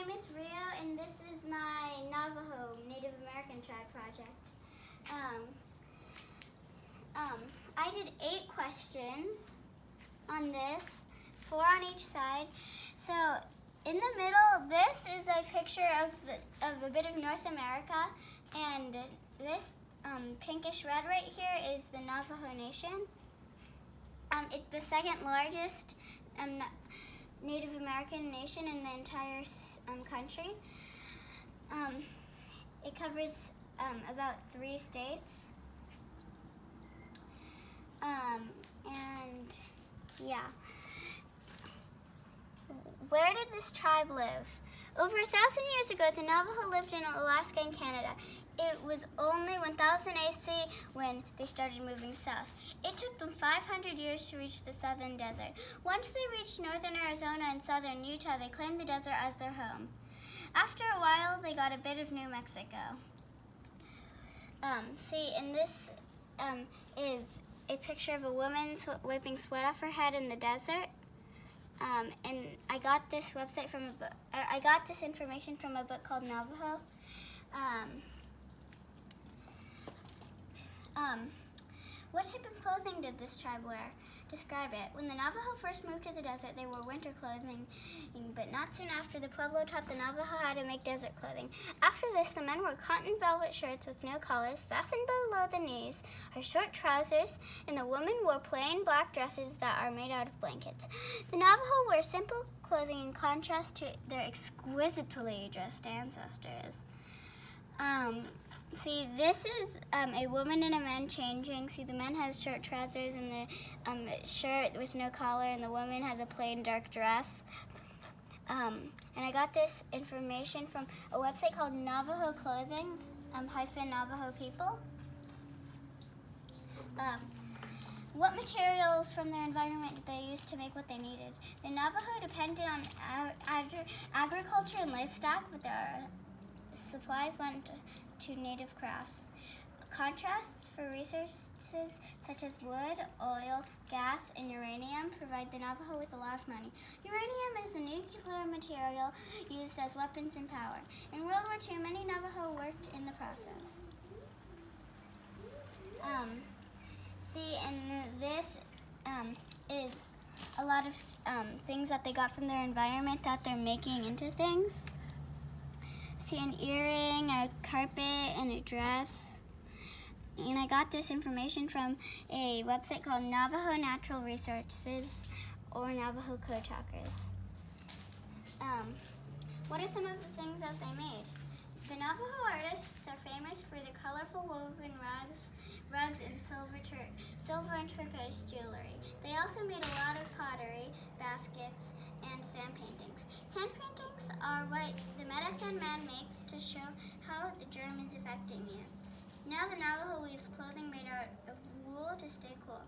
name is Rio, and this is my Navajo Native American Tribe project. I did 8 questions on this, 4 on each side. So in the middle, this is a picture of a bit of North America, and this pinkish red right here is the Navajo Nation. It's the second largest Native American nation in the entire country. It covers about 3 states. And yeah. Where did this tribe live? Over 1,000 years ago, the Navajo lived in Alaska and Canada. It was only 1000 AC when they started moving south. It took them 500 years to reach the southern desert. Once they reached northern Arizona and southern Utah, they claimed the desert as their home. After a while, they got a bit of New Mexico. And this is a picture of a woman wiping sweat off her head in the desert. And I got this website from a book. I got this information from a book called Navajo. What type of clothing did this tribe wear? Describe it. When the Navajo first moved to the desert, they wore winter clothing, but not soon after, the Pueblo taught the Navajo how to make desert clothing. After this, the men wore cotton velvet shirts with no collars, fastened below the knees, or short trousers, and the women wore plain black dresses that are made out of blankets. The Navajo wear simple clothing in contrast to their exquisitely dressed ancestors. This is a woman and a man changing. See, the man has short trousers and the shirt with no collar, and the woman has a plain dark dress. And I got this information from a website called Navajo Clothing, Navajo People. What materials from their environment did they use to make what they needed? The Navajo depended on agriculture and livestock, but their supplies went to native crafts. Contrasts for resources such as wood, oil, gas, and uranium provide the Navajo with a lot of money. Uranium is a nuclear material used as weapons and power. In World War II, many Navajo worked in the process. And this is a lot of things that they got from their environment that they're making into things. See, an earring, a carpet, and a dress. And I got this information from a website called Navajo Natural Resources, or Navajo Code Talkers. What are some of the things that they made? The Navajo artists are famous for the colorful woven rugs and silver and turquoise jewelry. They also made a lot of pottery, baskets, and sand paintings. Sand paintings are what the medicine man makes to show how the germ is affecting you. Now the Navajo weaves clothing made out of wool to stay cool.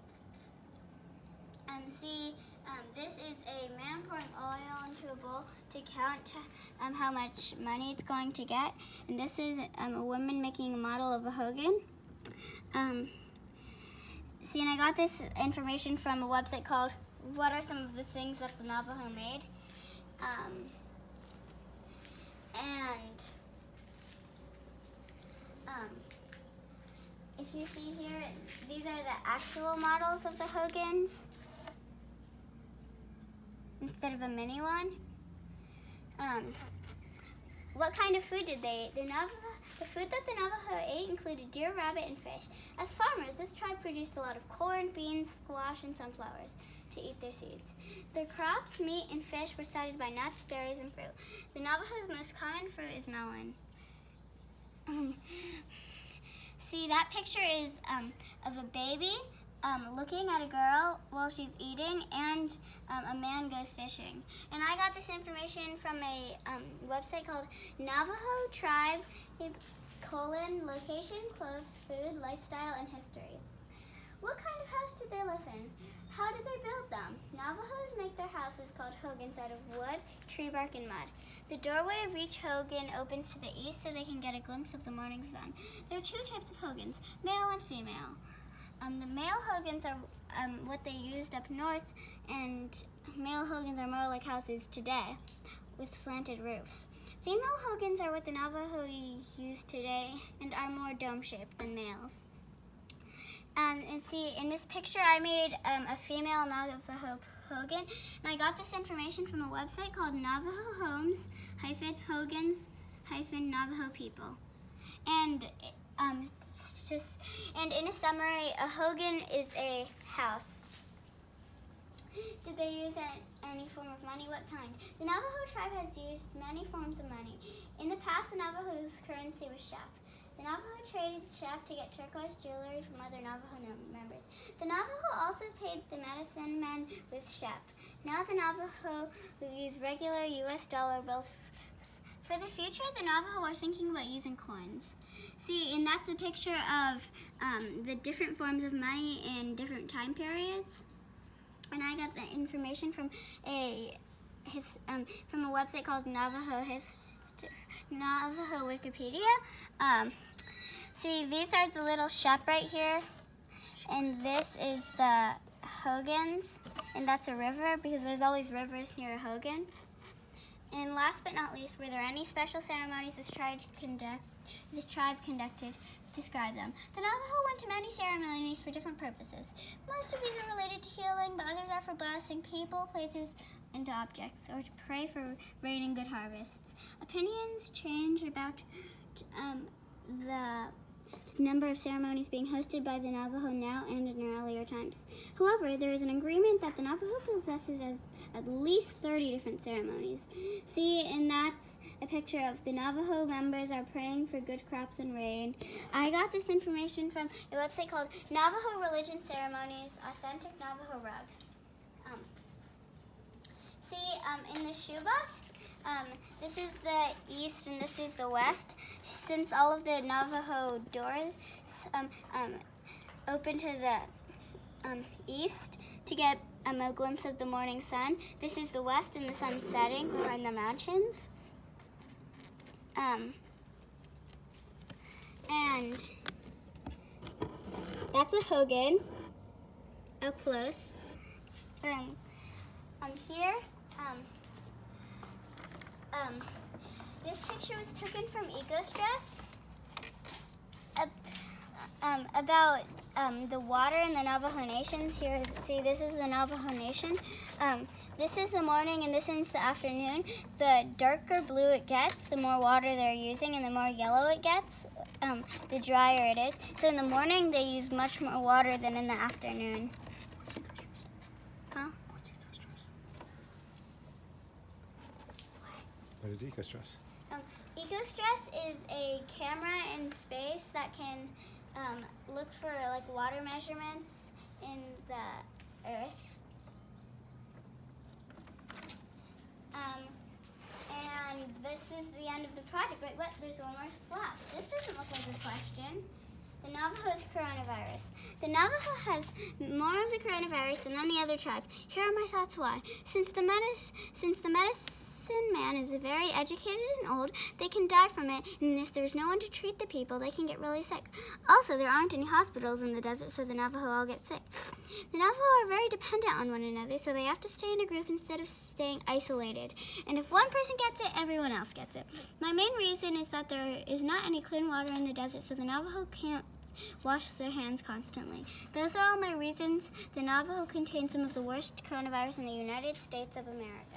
This is a man pouring oil into a bowl to count how much money it's going to get. And this is a woman making a model of a hogan. And I got this information from a website called What Are Some of the Things That the Navajo Made? If you see here, these are the actual models of the hogans instead of a mini one. What kind of food did they eat? The food that the Navajo ate included deer, rabbit, and fish. As farmers, this tribe produced a lot of corn, beans, squash, and sunflowers to eat their seeds. Their crops, meat, and fish were started by nuts, berries, and fruit. The Navajo's most common fruit is melon. See, that picture is of a baby looking at a girl while she's eating, and a man goes fishing. And I got this information from a website called Navajo Tribe, location, clothes, food, lifestyle, and history. What kind of house did they live in? How did they build them? Navajos make their houses called hogans out of wood, tree bark, and mud. The doorway of each hogan opens to the east so they can get a glimpse of the morning sun. There are 2 types of hogans, male and female. The male hogans are what they used up north, and male hogans are more like houses today with slanted roofs. Female hogans are what the Navajo use today and are more dome-shaped than males. And see, in this picture, I made a female Navajo hogan, and I got this information from a website called Navajo Homes-Hogans-Navajo People. And in a summary, a hogan is a house. Did they use any form of money? What kind? The Navajo tribe has used many forms of money. In the past, the Navajo's currency was shep. The Navajo traded shep to get turquoise jewelry from other Navajo members. The Navajo also paid the medicine men with shep. Now the Navajo use regular U.S. dollar bills. For the future, the Navajo are thinking about using coins. See, and that's a picture of the different forms of money in different time periods. And I got the information from a website called Navajo Wikipedia. See, these are the little shep right here, and this is the hogans, and that's a river because there's always rivers near a hogan. And last but not least, were there any special ceremonies this tribe conducted? Describe them. The Navajo went to many ceremonies for different purposes. Most of these are related to healing, but others are for blessing people, places, and objects, or to pray for rain and good harvests. Opinions change about the number of ceremonies being hosted by the Navajo now and in earlier times. However, there is an agreement that the Navajo possesses at least 30 different ceremonies. See, and that's a picture of the Navajo members are praying for good crops and rain. I got this information from a website called Navajo Religion Ceremonies, Authentic Navajo Rugs. In the shoebox, this is the east and this is the west. Since all of the Navajo doors open to the east to get a glimpse of the morning sun, this is the west and the sun's setting behind the mountains. And that's a hogan up close. Here, this picture was taken from EcoStress about the water in the Navajo Nation. Here, see, this is the Navajo Nation. This is the morning and this is the afternoon. The darker blue it gets, the more water they're using, and the more yellow it gets, the drier it is. So in the morning, they use much more water than in the afternoon. Huh? What's EcoStress? What is EcoStress? EcoStress is a camera in space that can look for like water measurements in the earth. And this is the end of the project. Wait, what? There's one more flap. This doesn't look like a question. The Navajo's coronavirus. The Navajo has more of the coronavirus than any other tribe. Here are my thoughts why. Since the medicine man is very educated and old, they can die from it, and if there's no one to treat the people, they can get really sick. Also, there aren't any hospitals in the desert, so the Navajo all get sick. The Navajo are very dependent on one another, so they have to stay in a group instead of staying isolated. And if one person gets it, everyone else gets it. My main reason is that there is not any clean water in the desert, so the Navajo can't wash their hands constantly. Those are all my reasons. The Navajo contains some of the worst coronavirus in the United States of America.